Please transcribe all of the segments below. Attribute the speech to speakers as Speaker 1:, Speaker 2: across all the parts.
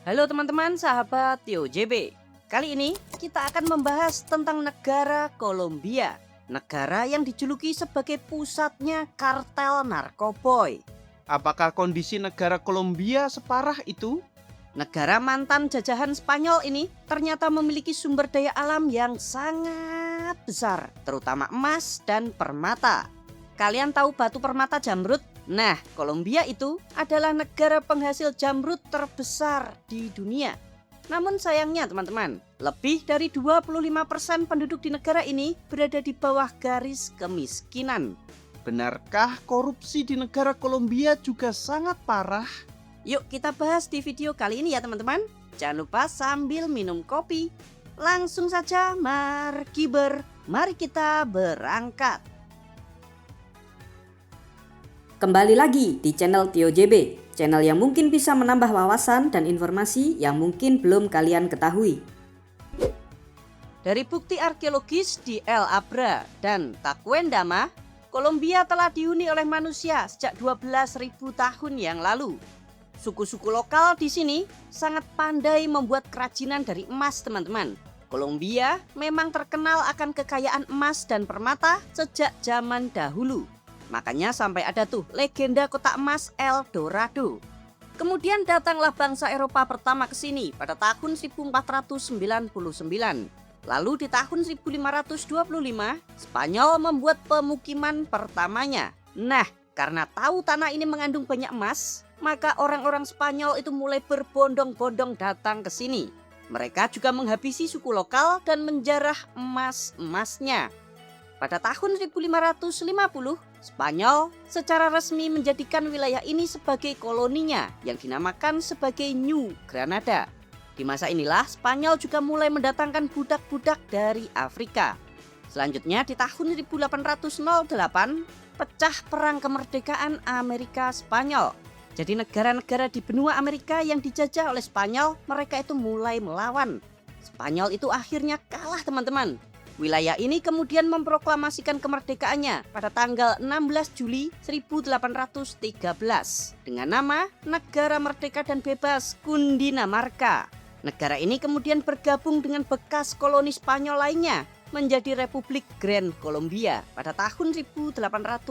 Speaker 1: Halo teman-teman sahabat Tio JB. Kali ini kita akan membahas tentang negara Kolombia. Negara yang dijuluki sebagai pusatnya kartel narkoboy.
Speaker 2: Apakah kondisi negara Kolombia separah itu?
Speaker 1: Negara mantan jajahan Spanyol ini ternyata memiliki sumber daya alam yang sangat besar, terutama emas dan permata. Kalian tahu batu permata Jamrud? Nah, Kolombia itu adalah negara penghasil jamrud terbesar di dunia. Namun sayangnya teman-teman, lebih dari 25% penduduk di negara ini berada di bawah garis kemiskinan.
Speaker 2: Benarkah korupsi di negara Kolombia juga sangat parah?
Speaker 1: Yuk kita bahas di video kali ini ya teman-teman. Jangan lupa sambil minum kopi. Langsung saja mari kita berangkat.
Speaker 3: Kembali lagi di channel Tio JB, channel yang mungkin bisa menambah wawasan dan informasi yang mungkin belum kalian ketahui.
Speaker 1: Dari bukti arkeologis di El Abra dan Tacuendama, Kolombia telah dihuni oleh manusia sejak 12.000 tahun yang lalu. Suku-suku lokal di sini sangat pandai membuat kerajinan dari emas, teman-teman. Kolombia memang terkenal akan kekayaan emas dan permata sejak zaman dahulu. Makanya sampai ada tuh legenda kota emas El Dorado. Kemudian datanglah bangsa Eropa pertama ke sini pada tahun 1499. Lalu di tahun 1525, Spanyol membuat pemukiman pertamanya. Nah, karena tahu tanah ini mengandung banyak emas, maka orang-orang Spanyol itu mulai berbondong-bondong datang ke sini. Mereka juga menghabisi suku lokal dan menjarah emas-emasnya. Pada tahun 1550, Spanyol secara resmi menjadikan wilayah ini sebagai koloninya yang dinamakan sebagai New Granada. Di masa inilah Spanyol juga mulai mendatangkan budak-budak dari Afrika. Selanjutnya di tahun 1808 pecah perang kemerdekaan Amerika Spanyol. Jadi negara-negara di benua Amerika yang dijajah oleh Spanyol, mereka itu mulai melawan. Spanyol itu akhirnya kalah teman-teman. Wilayah ini kemudian memproklamasikan kemerdekaannya pada tanggal 16 Juli 1813 dengan nama Negara Merdeka dan Bebas Cundinamarca. Negara ini kemudian bergabung dengan bekas koloni Spanyol lainnya menjadi Republik Gran Colombia pada tahun 1819.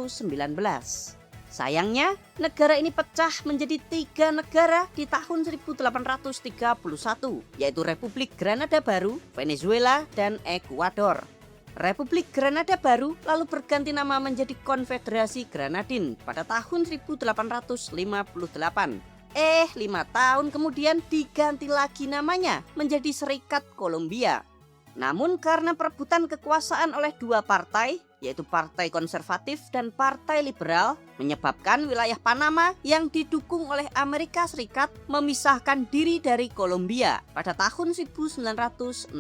Speaker 1: Sayangnya, negara ini pecah menjadi 3 negara di tahun 1831, yaitu Republik Granada Baru, Venezuela, dan Ekuador. Republik Granada Baru lalu berganti nama menjadi Konfederasi Granadin pada tahun 1858. 5 tahun kemudian diganti lagi namanya menjadi Serikat Kolombia. Namun karena perebutan kekuasaan oleh 2 partai, yaitu Partai Konservatif dan Partai Liberal, menyebabkan wilayah Panama yang didukung oleh Amerika Serikat memisahkan diri dari Kolombia pada tahun 1903.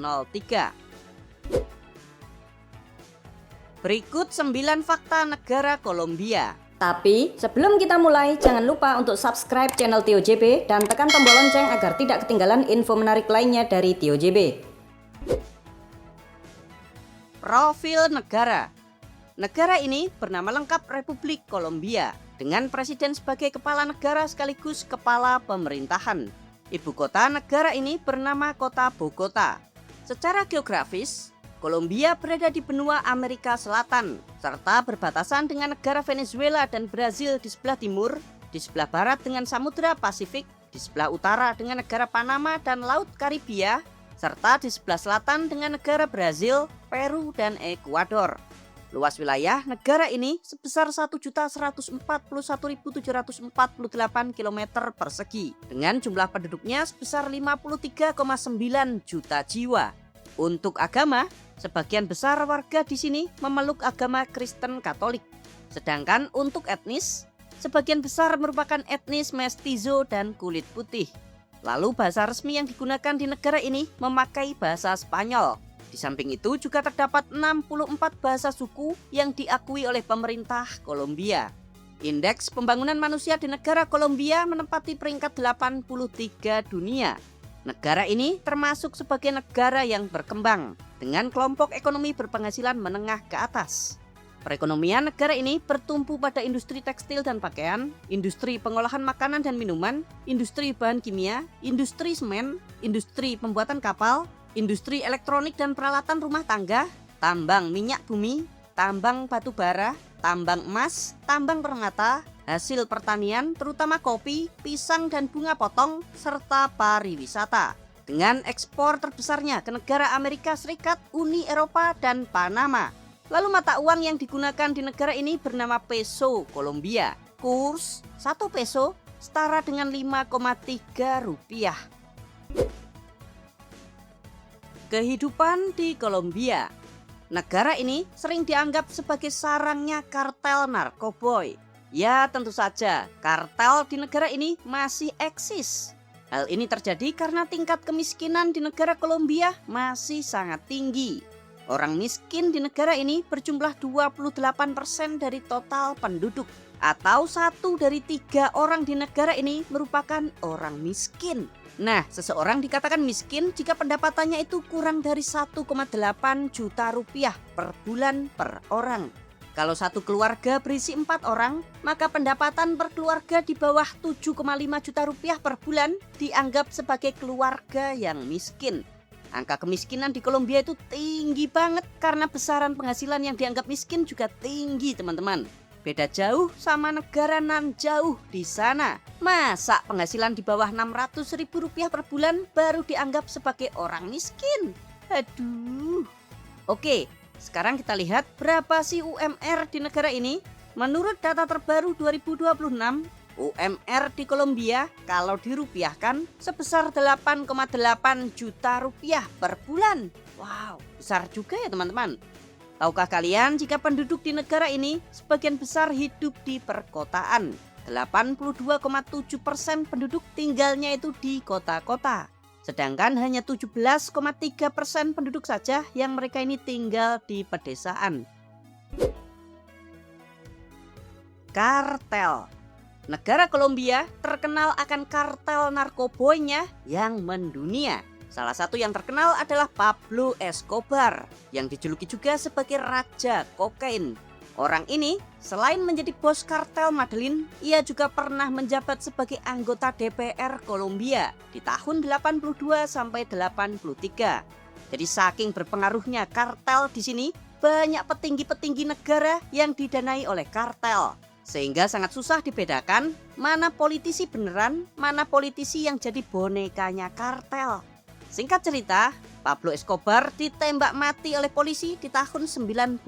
Speaker 1: Berikut 9 fakta negara Kolombia.
Speaker 3: Tapi sebelum kita mulai, jangan lupa untuk subscribe channel Tio JB dan tekan tombol lonceng agar tidak ketinggalan info menarik lainnya dari Tio JB.
Speaker 1: Profil negara. Negara ini bernama lengkap Republik Kolombia dengan presiden sebagai kepala negara sekaligus kepala pemerintahan. Ibu kota negara ini bernama Kota Bogota. Secara geografis, Kolombia berada di benua Amerika Selatan serta berbatasan dengan negara Venezuela dan Brazil di sebelah timur, di sebelah barat dengan Samudra Pasifik, di sebelah utara dengan negara Panama dan Laut Karibia, serta di sebelah selatan dengan negara Brazil, Peru, dan Ekuador. Luas wilayah negara ini sebesar 1.141.748 km persegi dengan jumlah penduduknya sebesar 53,9 juta jiwa. Untuk agama, sebagian besar warga di sini memeluk agama Kristen Katolik. Sedangkan untuk etnis, sebagian besar merupakan etnis mestizo dan kulit putih. Lalu bahasa resmi yang digunakan di negara ini memakai bahasa Spanyol. Di samping itu juga terdapat 64 bahasa suku yang diakui oleh pemerintah Kolombia. Indeks pembangunan manusia di negara Kolombia menempati peringkat 83 dunia. Negara ini termasuk sebagai negara yang berkembang dengan kelompok ekonomi berpenghasilan menengah ke atas. Perekonomian negara ini bertumpu pada industri tekstil dan pakaian, industri pengolahan makanan dan minuman, industri bahan kimia, industri semen, industri pembuatan kapal, industri elektronik dan peralatan rumah tangga, tambang minyak bumi, tambang batu bara, tambang emas, tambang permata, hasil pertanian terutama kopi, pisang dan bunga potong, serta pariwisata. Dengan ekspor terbesarnya ke negara Amerika Serikat, Uni Eropa, dan Panama. Lalu mata uang yang digunakan di negara ini bernama peso Kolombia. Kurs 1 peso setara dengan 5,3 rupiah. Kehidupan di Kolombia. Negara ini sering dianggap sebagai sarangnya kartel narkoboy. Ya tentu saja, kartel di negara ini masih eksis. Hal ini terjadi karena tingkat kemiskinan di negara Kolombia masih sangat tinggi. Orang miskin di negara ini berjumlah 28% dari total penduduk. Atau 1 dari 3 orang di negara ini merupakan orang miskin. Nah, seseorang dikatakan miskin jika pendapatannya itu kurang dari 1,8 juta rupiah per bulan per orang. Kalau satu keluarga berisi 4 orang, maka pendapatan per keluarga di bawah 7,5 juta rupiah per bulan dianggap sebagai keluarga yang miskin. Angka kemiskinan di Kolombia itu tinggi banget karena besaran penghasilan yang dianggap miskin juga tinggi, teman-teman. Beda jauh sama negara nan jauh di sana. Masa penghasilan di bawah 600.000 rupiah per bulan baru dianggap sebagai orang miskin? Aduh. Oke, sekarang kita lihat berapa sih UMR di negara ini. Menurut data terbaru 2026, UMR di Kolombia kalau dirupiahkan sebesar 8,8 juta rupiah per bulan. Wow, besar juga ya teman-teman. Tahukah kalian jika penduduk di negara ini sebagian besar hidup di perkotaan? 82,7% penduduk tinggalnya itu di kota-kota. Sedangkan hanya 17,3% penduduk saja yang mereka ini tinggal di pedesaan. Kartel. Negara Kolombia terkenal akan kartel narkoboynya yang mendunia. Salah satu yang terkenal adalah Pablo Escobar yang dijuluki juga sebagai Raja Kokain. Orang ini selain menjadi bos kartel Medellin, ia juga pernah menjabat sebagai anggota DPR Kolombia di tahun 82 sampai 83. Jadi saking berpengaruhnya kartel di sini, banyak petinggi-petinggi negara yang didanai oleh kartel. Sehingga sangat susah dibedakan mana politisi beneran, mana politisi yang jadi bonekanya kartel. Singkat cerita, Pablo Escobar ditembak mati oleh polisi di tahun 93.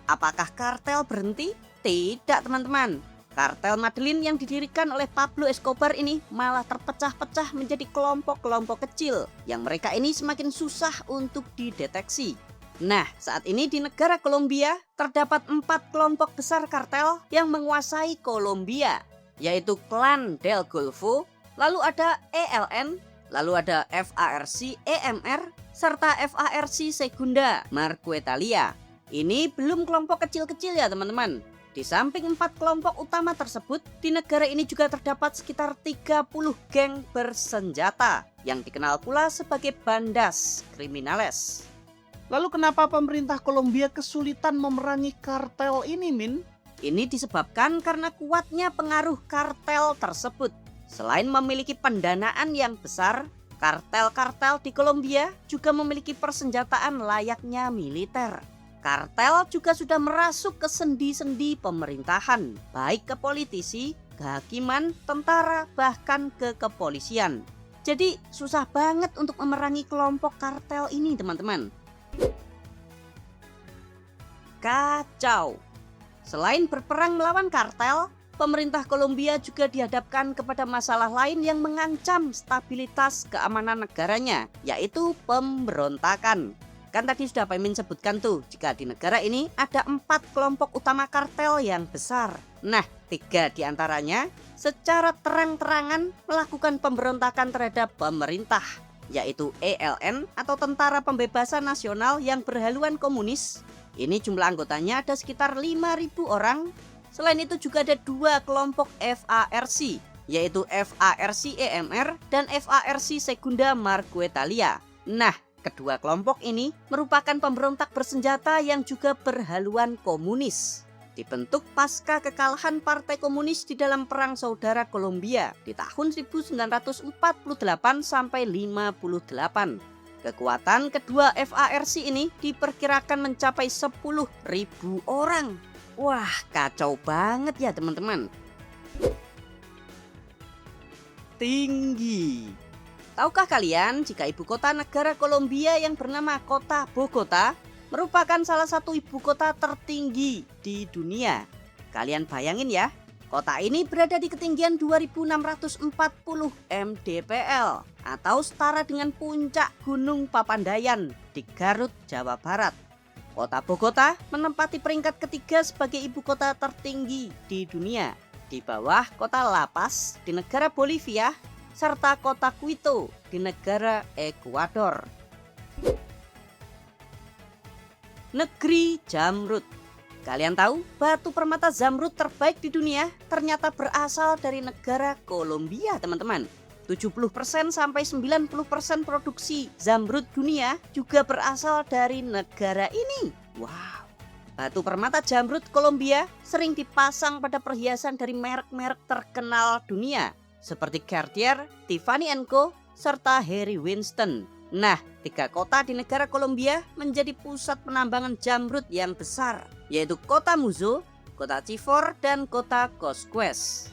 Speaker 1: Apakah kartel berhenti? Tidak, teman-teman. Kartel Medellin yang didirikan oleh Pablo Escobar ini malah terpecah-pecah menjadi kelompok-kelompok kecil yang mereka ini semakin susah untuk dideteksi. Nah, saat ini di negara Kolombia terdapat 4 kelompok besar kartel yang menguasai Kolombia, yaitu Clan del Golfo, lalu ada ELN, lalu ada FARC EMR, serta FARC Segunda Marquetalia. Ini belum kelompok kecil-kecil ya teman-teman. Di samping 4 kelompok utama tersebut, di negara ini juga terdapat sekitar 30 geng bersenjata yang dikenal pula sebagai bandas kriminales.
Speaker 2: Lalu kenapa pemerintah Kolombia kesulitan memerangi kartel ini, Min?
Speaker 1: Ini disebabkan karena kuatnya pengaruh kartel tersebut. Selain memiliki pendanaan yang besar, kartel-kartel di Kolombia juga memiliki persenjataan layaknya militer. Kartel juga sudah merasuk ke sendi-sendi pemerintahan, baik ke politisi, kehakiman, tentara, bahkan ke kepolisian. Jadi susah banget untuk memerangi kelompok kartel ini, teman-teman. Kacau. Selain berperang melawan kartel, pemerintah Kolombia juga dihadapkan kepada masalah lain yang mengancam stabilitas keamanan negaranya, yaitu pemberontakan. Kan tadi sudah Pak Imin sebutkan tuh, jika di negara ini ada 4 kelompok utama kartel yang besar. Nah, 3 diantaranya secara terang-terangan melakukan pemberontakan terhadap pemerintah, yaitu ELN atau Tentara Pembebasan Nasional yang berhaluan komunis. Ini jumlah anggotanya ada sekitar 5.000 orang. Selain itu juga ada 2 kelompok FARC, yaitu FARC EMR dan FARC Segunda Marquetalia. Nah, Kedua kelompok ini merupakan pemberontak bersenjata yang juga berhaluan komunis. Dibentuk pasca kekalahan Partai Komunis di dalam Perang Saudara Kolombia di tahun 1948 sampai 58. Kekuatan kedua FARC ini diperkirakan mencapai 10.000 orang. Wah, kacau banget ya teman-teman. Tinggi. Tahukah kalian jika ibu kota negara Kolombia yang bernama Kota Bogota merupakan salah satu ibu kota tertinggi di dunia? Kalian bayangin ya, kota ini berada di ketinggian 2640 mdpl atau setara dengan puncak Gunung Papandayan di Garut, Jawa Barat. Kota Bogota menempati peringkat ketiga sebagai ibu kota tertinggi di dunia, di bawah kota La Paz di negara Bolivia serta kota Quito di negara Ekuador. Negeri Zamrud. Kalian tahu batu permata zamrud terbaik di dunia ternyata berasal dari negara Kolombia, teman-teman. 70% sampai 90% produksi zamrud dunia juga berasal dari negara ini. Wow. Batu permata zamrud Kolombia sering dipasang pada perhiasan dari merek-merek terkenal dunia seperti Cartier, Tiffany & Co, serta Harry Winston. Nah, 3 kota di negara Kolombia menjadi pusat penambangan zamrud yang besar, yaitu kota Muzo, kota Chivor, dan kota Cosquez.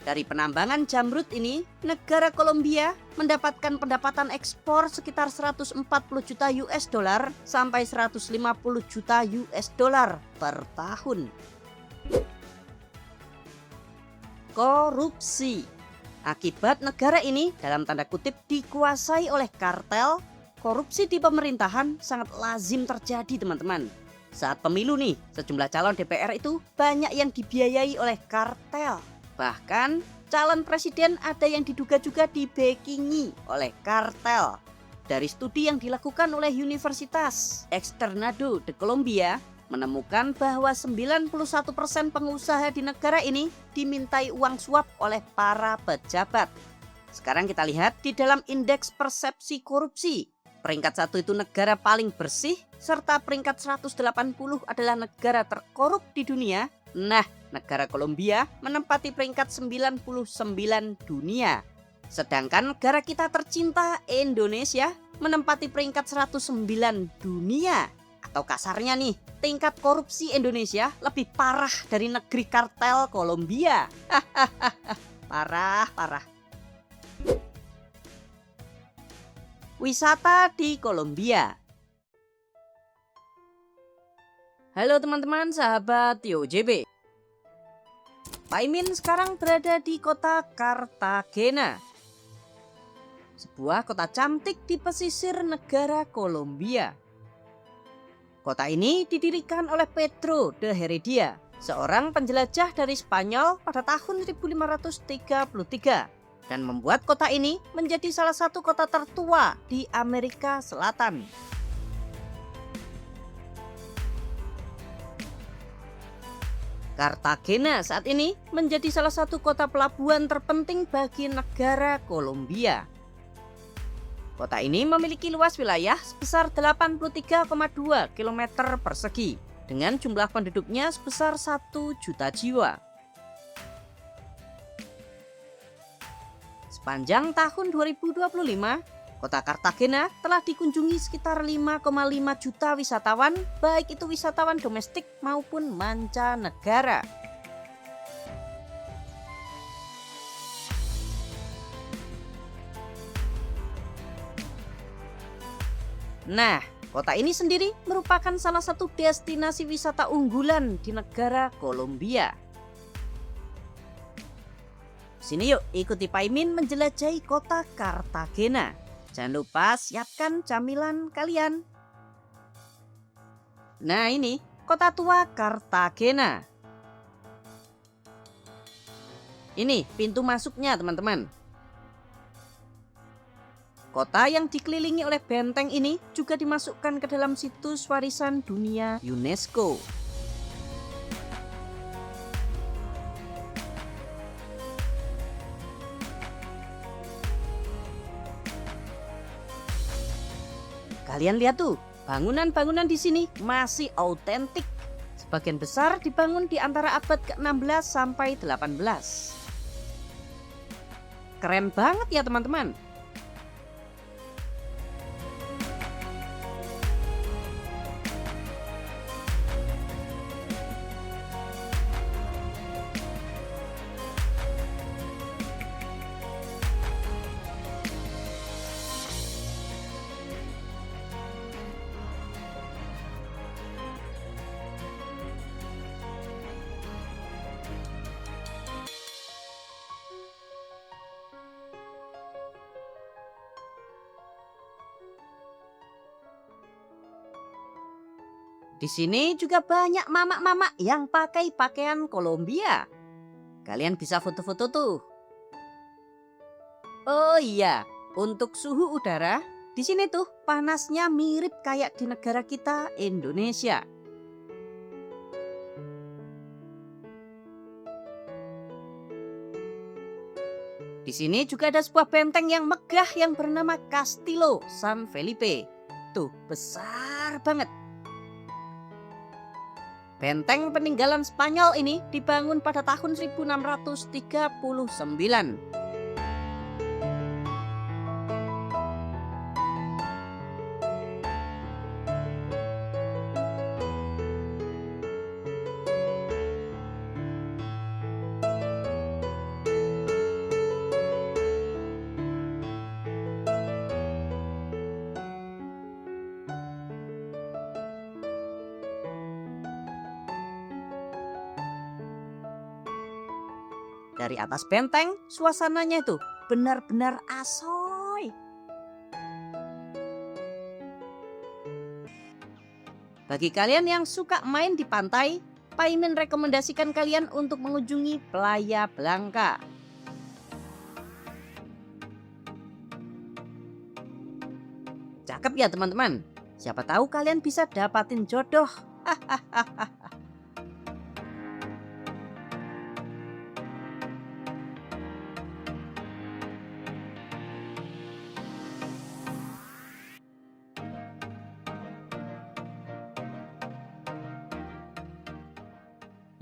Speaker 1: Dari penambangan zamrud ini, negara Kolombia mendapatkan pendapatan ekspor sekitar 140 juta US dollar sampai 150 juta US dollar per tahun. Korupsi. Akibat negara ini dalam tanda kutip dikuasai oleh kartel, korupsi di pemerintahan sangat lazim terjadi, teman-teman. Saat pemilu nih, sejumlah calon DPR itu banyak yang dibiayai oleh kartel. Bahkan calon presiden ada yang diduga juga dibackingi oleh kartel. Dari studi yang dilakukan oleh Universitas Externado de Colombia menemukan bahwa 91% pengusaha di negara ini dimintai uang suap oleh para pejabat. Sekarang kita lihat di dalam indeks persepsi korupsi. Peringkat 1 itu negara paling bersih, serta peringkat 180 adalah negara terkorup di dunia. Nah, negara Kolombia menempati peringkat 99 dunia. Sedangkan negara kita tercinta Indonesia menempati peringkat 109 dunia. Atau kasarnya nih, tingkat korupsi Indonesia lebih parah dari negeri kartel Kolombia. Parah. Wisata di Kolombia. Halo teman-teman sahabat TioJB. Pak Imin sekarang berada di kota Cartagena, sebuah kota cantik di pesisir negara Kolombia. Kota ini didirikan oleh Pedro de Heredia, seorang penjelajah dari Spanyol pada tahun 1533 dan membuat kota ini menjadi salah satu kota tertua di Amerika Selatan. Cartagena saat ini menjadi salah satu kota pelabuhan terpenting bagi negara Kolombia. Kota ini memiliki luas wilayah sebesar 83,2 km persegi dengan jumlah penduduknya sebesar 1 juta jiwa. Sepanjang tahun 2025, kota Cartagena telah dikunjungi sekitar 5,5 juta wisatawan, baik itu wisatawan domestik maupun mancanegara. Nah, kota ini sendiri merupakan salah satu destinasi wisata unggulan di negara Kolombia. Sini yuk, ikuti Pak Imin menjelajahi kota Cartagena. Jangan lupa siapkan camilan kalian. Nah ini, kota tua Cartagena. Ini pintu masuknya teman-teman. Kota yang dikelilingi oleh benteng ini juga dimasukkan ke dalam situs warisan dunia UNESCO. Kalian lihat tuh, bangunan-bangunan di sini masih autentik. Sebagian besar dibangun di antara abad ke-16 sampai 18. Keren banget ya teman-teman. Di sini juga banyak mama-mama yang pakai pakaian Kolombia. Kalian bisa foto-foto tuh. Oh iya, untuk suhu udara, di sini tuh panasnya mirip kayak di negara kita, Indonesia. Di sini juga ada sebuah benteng yang megah yang bernama Castillo San Felipe. Tuh, besar banget. Benteng peninggalan Spanyol ini dibangun pada tahun 1639. Dari atas benteng, suasananya itu benar-benar asoy. Bagi kalian yang suka main di pantai, Paimin rekomendasikan kalian untuk mengunjungi Playa Blanca. Cakep ya teman-teman. Siapa tahu kalian bisa dapatin jodoh.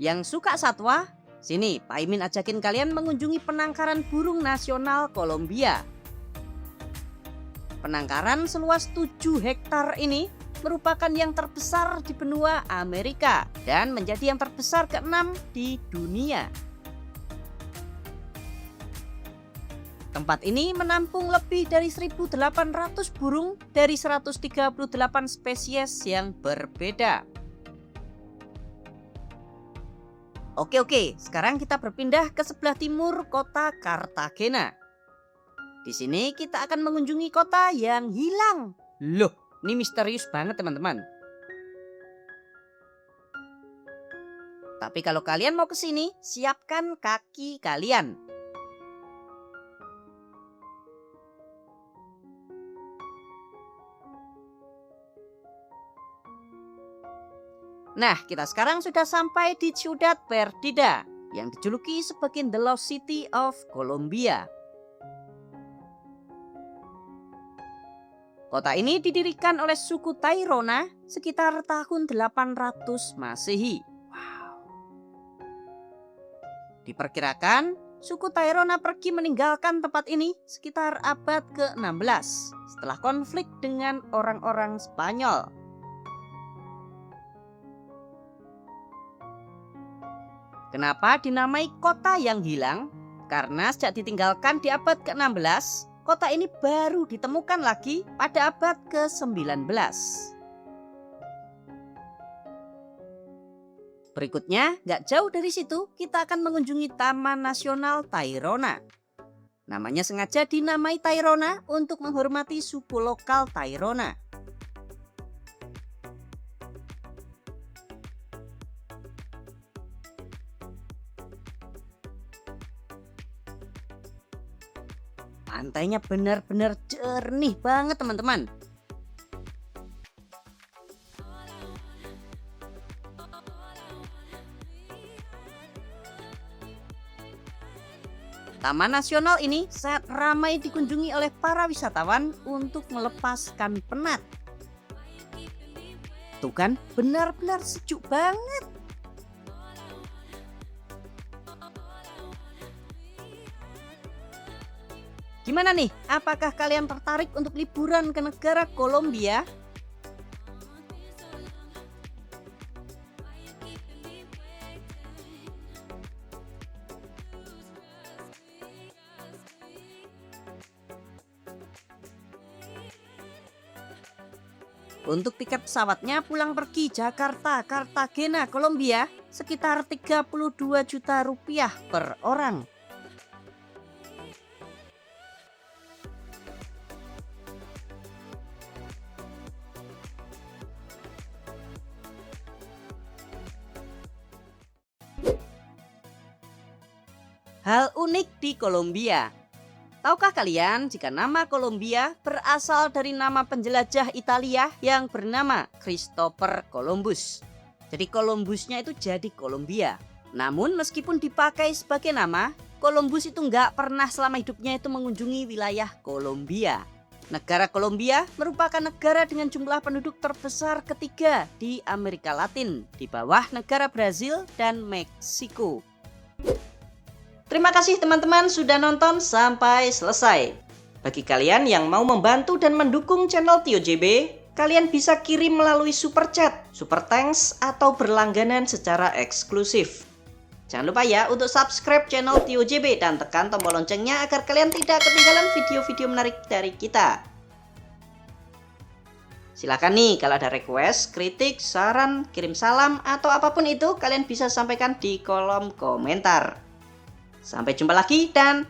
Speaker 1: Yang suka satwa, sini Paimin ajakin kalian mengunjungi penangkaran burung nasional Kolombia. Penangkaran seluas 7 hektar ini merupakan yang terbesar di benua Amerika dan menjadi yang terbesar ke-6 di dunia. Tempat ini menampung lebih dari 1.800 burung dari 138 spesies yang berbeda. Oke, sekarang kita berpindah ke sebelah timur kota Cartagena. Di sini kita akan mengunjungi kota yang hilang. Loh, ini misterius banget teman-teman. Tapi kalau kalian mau ke sini, siapkan kaki kalian. Nah, kita sekarang sudah sampai di Ciudad Perdida yang dijuluki sebagai The Lost City of Colombia. Kota ini didirikan oleh suku Tairona sekitar tahun 800 Masehi. Wow. Diperkirakan suku Tairona pergi meninggalkan tempat ini sekitar abad ke-16 setelah konflik dengan orang-orang Spanyol. Kenapa dinamai kota yang hilang? Karena sejak ditinggalkan di abad ke-16, kota ini baru ditemukan lagi pada abad ke-19. Berikutnya, nggak jauh dari situ, kita akan mengunjungi Taman Nasional Tairona. Namanya sengaja dinamai Tairona untuk menghormati suku lokal Tairona. Pantainya benar-benar jernih banget teman-teman. Taman nasional ini sangat ramai dikunjungi oleh para wisatawan untuk melepaskan penat. Tuh kan, benar-benar sejuk banget. Gimana nih? Apakah kalian tertarik untuk liburan ke negara Kolombia? Untuk tiket pesawatnya pulang pergi Jakarta, Cartagena, Kolombia sekitar 32 juta rupiah per orang. Hal unik di Kolombia. Tahukah kalian jika nama Kolombia berasal dari nama penjelajah Italia yang bernama Christopher Columbus. Jadi Columbusnya itu jadi Kolombia. Namun meskipun dipakai sebagai nama, Columbus itu nggak pernah selama hidupnya itu mengunjungi wilayah Kolombia. Negara Kolombia merupakan negara dengan jumlah penduduk terbesar ketiga di Amerika Latin, di bawah negara Brazil dan Meksiko. Terima kasih teman-teman sudah nonton sampai selesai. Bagi kalian yang mau membantu dan mendukung channel Tio JB, kalian bisa kirim melalui super chat, super thanks, atau berlangganan secara eksklusif. Jangan lupa ya untuk subscribe channel Tio JB dan tekan tombol loncengnya agar kalian tidak ketinggalan video-video menarik dari kita. Silakan nih kalau ada request, kritik, saran, kirim salam, atau apapun itu kalian bisa sampaikan di kolom komentar. Sampai jumpa lagi dan